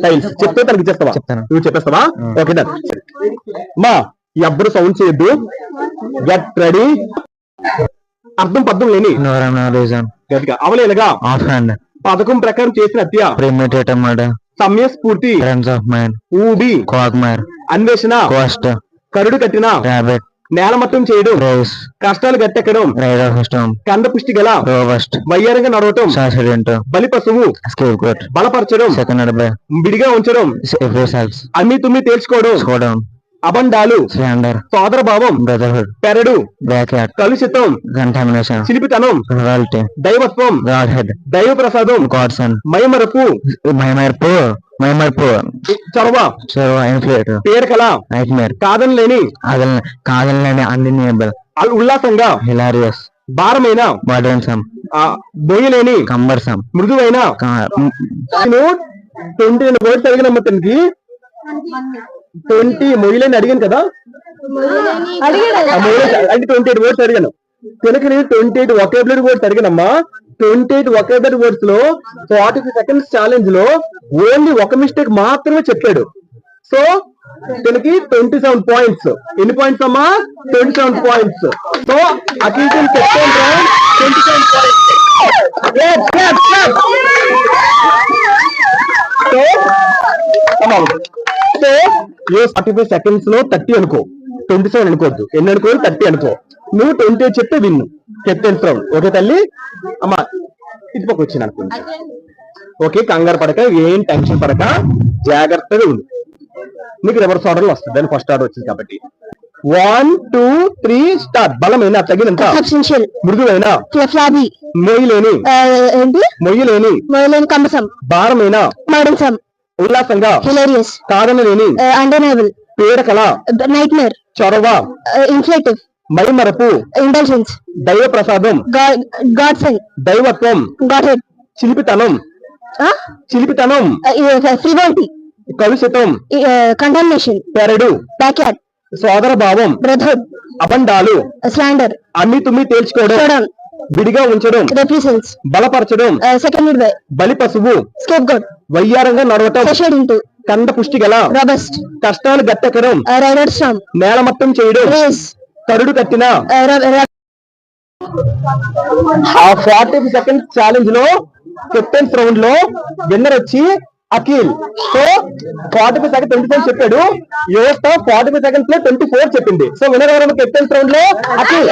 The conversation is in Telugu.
టైల్స్ చెప్తే తనకి ఇచ్చేస్తావా? చెప్తాను. నువ్వు చెప్పేస్తావా? Okay done. మా ఎవ్వరు సౌండ్ చేయొద్దు. Get ready. అర్థం పద్ధం లేని గట్టిగా అవలేలుగా ఆఫ్ హ్యాండ్ పథకం ప్రకారం చేసిన హత్య ప్రిమిటేటర్ మర్డర్ సమయస్ఫూర్తి ఫ్రెండ్స్ ఆఫ్ మైండ్ ఊబి క్వాగ్మైర్ అన్వేషణ కోస్ట్ కరుడు కట్టిన రాబిట్ నేలమట్టం చేయడం రేస్ కష్టాలు గట్టెక్కడం రైడర్ సిస్టమ్ కండ పుష్టి గల రోబస్ట్ వయ్యారంగా నడవటం సాసిడెంట్ బలి పశువు స్కేప్ కోట్ బలపరచడం సెకండ్ బై విడిగా ఉంచడం రిజల్ట్స్ అమ్మి తుమ్మి తేల్చుకోవడం స్కోడౌన్ అబండాలు స్లాండర్ సోదర భావం బ్రదర్హుడ్ పెరడు బ్యాక్యార్డ్ కలుషితం కంటామినేషన్ చిలిపితనం రాయల్టీ దైవత్వం గాడ్ హెడ్ దైవ ప్రసాదం గాడ్సన్ మైమరపు మైమర్పు చొరవ చొరవ ఇన్ఫ్లేటర్ పేరకల నైట్ మేర్ కాదనలేని కాదనలేని అన్డినియబుల్ ఉల్లాసంగా హిలారియస్ భారమైన బర్డెన్సమ్ బోయలేని కంబర్సమ్ మృదువైన 20 వర్డ్స్ అడిగిన తనకి 20 మొయ్యలేని అడిగాను కదా, అంటే 28 వర్డ్స్ అడిగాను. తనకి నేను 28 వొకాబులరీ వర్డ్స్ అడిగానమ్మా. 28 వొకాబులరీ వర్డ్స్ లో 40 సెకండ్స్ ఛాలెంజ్ లో ఓన్లీ ఒక మిస్టేక్ మాత్రమే చెప్పాడు. సో తనకి 27 పాయింట్స్. ఎన్ని పాయింట్స్ అమ్మా? 27 points. So Akhil team 27 points. So 45 seconds లో 30 అనుకో, 27 అనుకోవద్దు. ఎన్ని అనుకో? 30 అనుకో. నువ్వు 28 చెప్తే విన్ను. Captains round. ఓకే తల్లి? అమ్మా ఇటుపక్క వచ్చింది అనుకుంటా. ఓకే, కంగారు పడక, ఏం టెన్షన్ పడక, జాగ్రత్తగా ఉంది. నీకు రివర్స్ ఆర్డర్ లో వస్తుంది. దాని ఫస్ట్ ఆర్డర్ వచ్చింది కాబట్టి 1 2 3 స్టార్ట్. బలమైన తగినంత మృదువైన మొయ్యలేని భారమైన ఉల్లాసంగా కాదనలేని పేరకల చొరవ మైమరపు దైవ ప్రసాదం దైవత్వం చిలిపితనం కలుషితం కంటామినేషన్ పెరడు బ్యాక్యార్డ్ సోదర భావం బ్రదర్హుడ్ అబండాలు స్లాండర్ అమ్మి తుమ్మి తేల్చుకోవడం విడిగా ఉంచడం రిప్రజెంట్స్ బలపరచడం సెకండ్ బై బలి పశువు స్కేప్ కోట్ వయ్యారంగా నడవటం సాసిడెంట్ కండ పుష్టి గల రోబస్ట్ కష్టాలు గట్టెక్కడం రైడర్ స్టామ్ నేలమట్టం చేయడం రేస్ కరుడు కట్టిన 40 సెకండ్స్ ఛాలెంజ్ లో కెప్టెన్స్ రౌండ్ లో విన్నర్ వచ్చి అఖిల్. సో 45 సెకండ్ 27 చెప్పాడు. యువత 45 సెకండ్స్ లో 24 చెప్పింది. సో విన్నర్ ఎవరైనా కెప్టెన్స్ రౌండ్ లో అఖిల్.